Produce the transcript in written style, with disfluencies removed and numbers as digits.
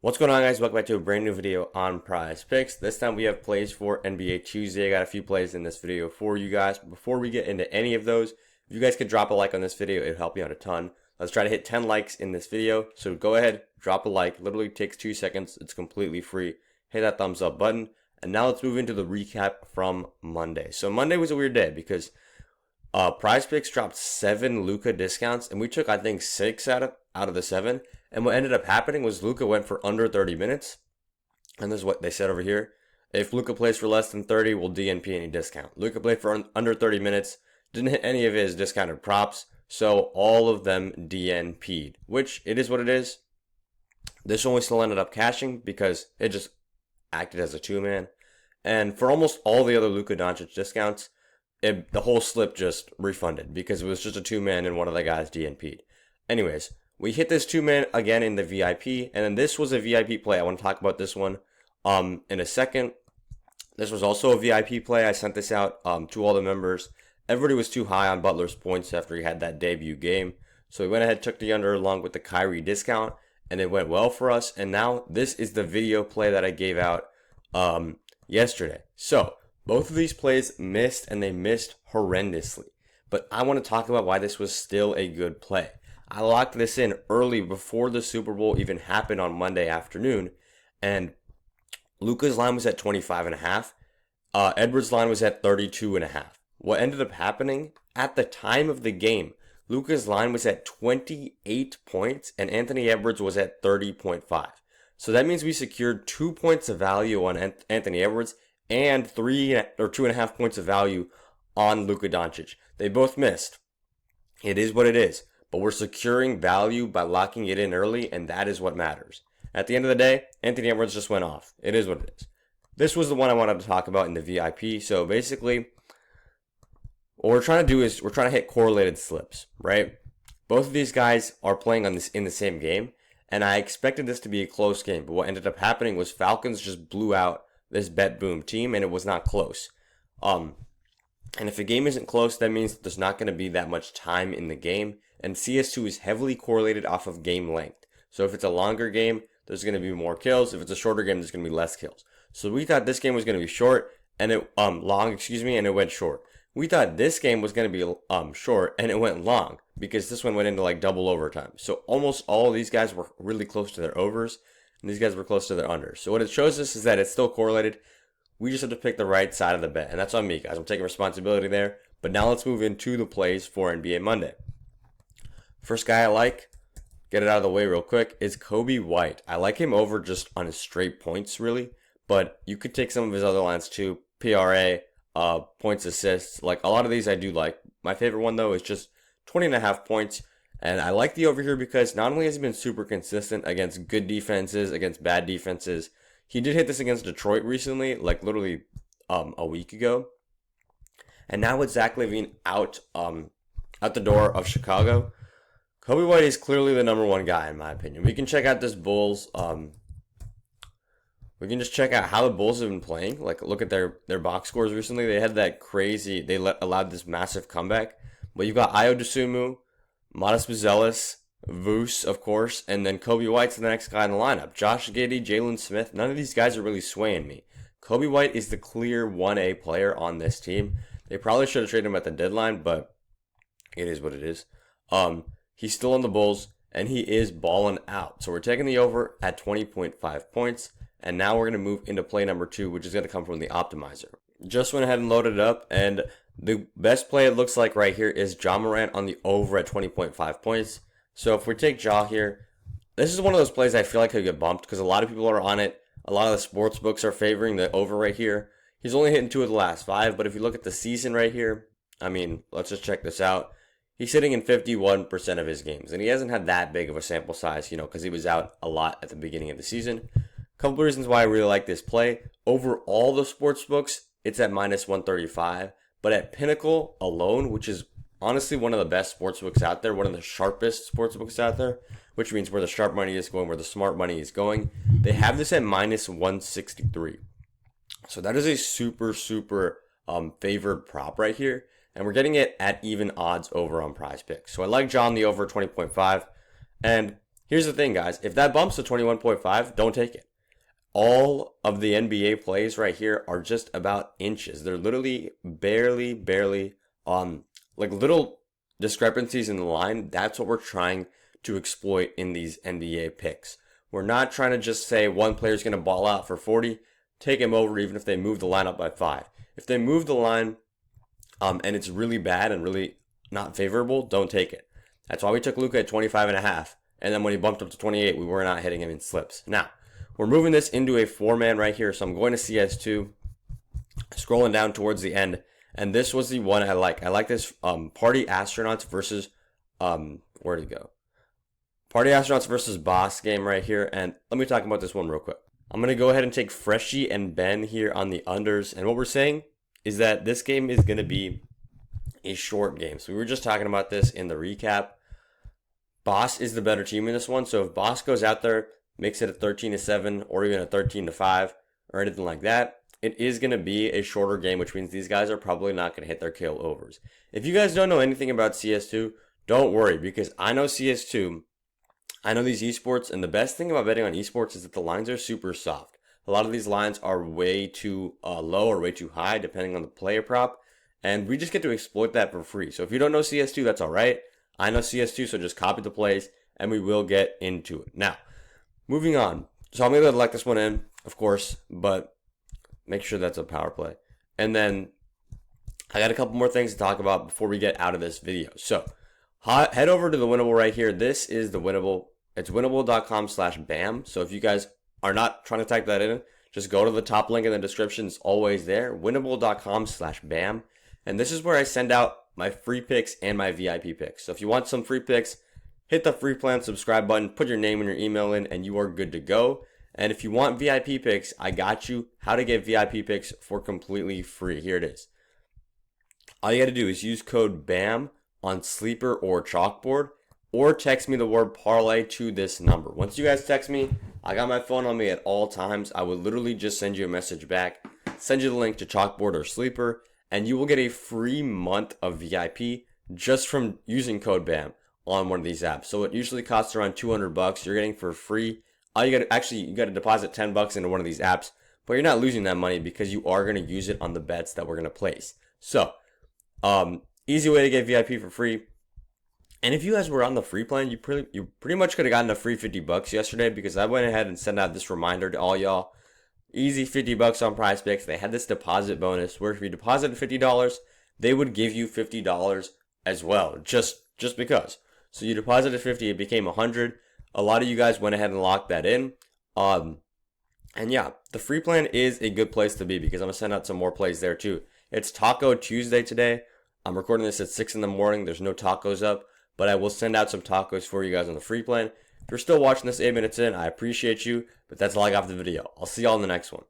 What's going on, guys? Welcome back to a brand new video on PrizePicks. This time we have plays for NBA Tuesday. I got a few plays in this video for you guys. But before we get into any of those, if you guys could drop a like on this video, it would help me out a ton. Let's try to hit 10 likes in this video. So go ahead, drop a like. Literally takes 2 seconds. It's completely free. Hit that thumbs up button. And now let's move into the recap from Monday. So Monday was a weird day because PrizePicks dropped 7 Luka discounts, and we took, I think, 6 out of the 7. And what ended up happening was Luka went for under 30 minutes. And this is what they said over here. If Luka plays for less than 30, we'll DNP any discount. Luka played for under 30 minutes, didn't hit any of his discounted props, so all of them DNP'd, which it is what it is. This one we still ended up cashing because it just acted as a 2-man. And for almost all the other Luka Doncic discounts, the whole slip just refunded because it was just a 2-man and one of the guys DNP'd. Anyways, we hit this 2-man again in the VIP, and then this was a VIP play. I want to talk about this one in a second. This was also a VIP play. I sent this out to all the members. Everybody was too high on Butler's points after he had that debut game. So we went ahead, took the under along with the Kyrie discount, and it went well for us. And now this is the video play that I gave out yesterday. So both of these plays missed, and they missed horrendously. But I want to talk about why this was still a good play. I locked this in early before the Super Bowl even happened on Monday afternoon, and Luka's line was at 25.5. Edwards' line was at 32.5. What ended up happening at the time of the game, Luka's line was at 28 points, and Anthony Edwards was at 30.5. So that means we secured 2 points of value on Anthony Edwards and 2.5 points of value on Luka Doncic. They both missed. It is what it is. But we're securing value by locking it in early, and that is what matters. At the end of the day, Anthony Edwards just went off. It is what it is. This was the one I wanted to talk about in the VIP. So basically, what we're trying to do is we're trying to hit correlated slips, right? Both of these guys are playing in the same game, and I expected this to be a close game. But what ended up happening was Falcons just blew out this Bet Boom team, and it was not close. And if a game isn't close, that means there's not going to be that much time in the game. And CS2 is heavily correlated off of game length. So if it's a longer game, there's going to be more kills. If it's a shorter game, there's going to be less kills. So we thought this game was going to be short and and it went short. We thought this game was going to be short and it went long because this one went into like double overtime. So almost all of these guys were really close to their overs and these guys were close to their unders. So what it shows us is that it's still correlated. We just have to pick the right side of the bet, and that's on me, guys. I'm taking responsibility there. But now let's move into the plays for NBA Monday. First guy I like, get it out of the way real quick, is Kobe White. I like him over just on his straight points, really. But you could take some of his other lines too. PRA, points, assists. Like a lot of these I do like. My favorite one, though, is just 20.5 points. And I like the over here because not only has he been super consistent against good defenses, against bad defenses, he did hit this against Detroit recently, like literally a week ago. And now with Zach LaVine out the door of Chicago, Kobe White is clearly the number one guy in my opinion. We can check out this Bulls. We can just check out how the Bulls have been playing. Like look at their box scores recently. They had that crazy. They allowed this massive comeback. But you've got Ayo Dosunmu, Modest Buzelis, Voos, of course, and then Kobe White's the next guy in the lineup. Josh Giddey, Jalen Smith, none of these guys are really swaying me. Kobe White is the clear 1A player on this team. They probably should have traded him at the deadline, but it is what it is. He's still on the Bulls, and he is balling out. So we're taking the over at 20.5 points, and now we're going to move into play number 2, which is going to come from the optimizer. Just went ahead and loaded it up, and the best play it looks like right here is Ja Morant on the over at 20.5 points. So if we take Ja here, this is one of those plays I feel like could get bumped because a lot of people are on it. A lot of the sports books are favoring the over right here. He's only hitting 2 of the last 5, but if you look at the season right here, I mean, let's just check this out. He's hitting in 51% of his games, and he hasn't had that big of a sample size, because he was out a lot at the beginning of the season. A couple of reasons why I really like this play. Over all the sports books, it's at minus 135, but at Pinnacle alone, which is honestly one of the best sports books out there, one of the sharpest sports books out there, which means where the sharp money is going, where the smart money is going, they have this at minus 163. So that is a super favored prop right here. And we're getting it at even odds over on PrizePicks. So I like John the over 20.5. And Here's the thing, guys. If that bumps to 21.5, don't take it. All of the NBA plays right here are just about inches. They're literally barely, like little discrepancies in the line. That's what we're trying to exploit in these NBA picks. We're not trying to just say one player's going to ball out for 40, take him over even if they move the line up by 5. If they move the line and it's really bad and really not favorable, don't take it. That's why we took Luka at 25.5. And then when he bumped up to 28, we were not hitting him in slips. Now, we're moving this into a 4-man right here. So I'm going to CS2, scrolling down towards the end. And this was the one I like. I like this Party Astronauts versus, where'd it go? Party Astronauts versus Boss game right here. And let me talk about this one real quick. I'm going to go ahead and take Freshie and Ben here on the unders. And what we're saying is that this game is going to be a short game. So we were just talking about this in the recap. Boss is the better team in this one. So if Boss goes out there, makes it a 13-7 or even a 13-5 or anything like that, it is going to be a shorter game, which means these guys are probably not going to hit their kill overs. If you guys don't know anything about CS2, don't worry, because I know CS2, I know these esports, and the best thing about betting on esports is that the lines are super soft. A lot of these lines are way too low or way too high, depending on the player prop, and we just get to exploit that for free. So if you don't know CS2, that's all right. I know CS2, so just copy the plays, and we will get into it. Now, moving on. So I'm going to let this one in, of course, but make sure that's a power play. And then I got a couple more things to talk about before we get out of this video. So head over to the Winnable right here. This is the Winnable. It's winnable.com/bam. So if you guys are not trying to type that in, just go to the top link in the description. It's always there. Winnable.com/bam. And this is where I send out my free picks and my VIP picks. So if you want some free picks, hit the free plan subscribe button, put your name and your email in, and you are good to go. And if you want VIP picks, I got you. How to get VIP picks for completely free. Here it is. All you got to do is use code BAM on Sleeper or Chalkboard, or text me the word parlay to this number. Once you guys text me, I got my phone on me at all times. I would literally just send you a message back, send you the link to Chalkboard or Sleeper, and you will get a free month of VIP just from using code BAM on one of these apps. So it usually costs around $200. You're getting for free. You got to deposit $10 into one of these apps, but you're not losing that money because you are going to use it on the bets that we're going to place. So, easy way to get VIP for free. And if you guys were on the free plan, you pretty much could have gotten a free $50 yesterday, because I went ahead and sent out this reminder to all y'all. Easy $50 on PrizePicks. They had this deposit bonus where if you deposited $50, they would give you $50 as well, just because. So you deposited 50, it became 100. A lot of you guys went ahead and locked that in. And yeah, the free plan is a good place to be, because I'm going to send out some more plays there too. It's Taco Tuesday today. I'm recording this at 6 in the morning. There's no tacos up, but I will send out some tacos for you guys on the free plan. If you're still watching this 8 minutes in, I appreciate you, but that's all I got for the video. I'll see y'all in the next one.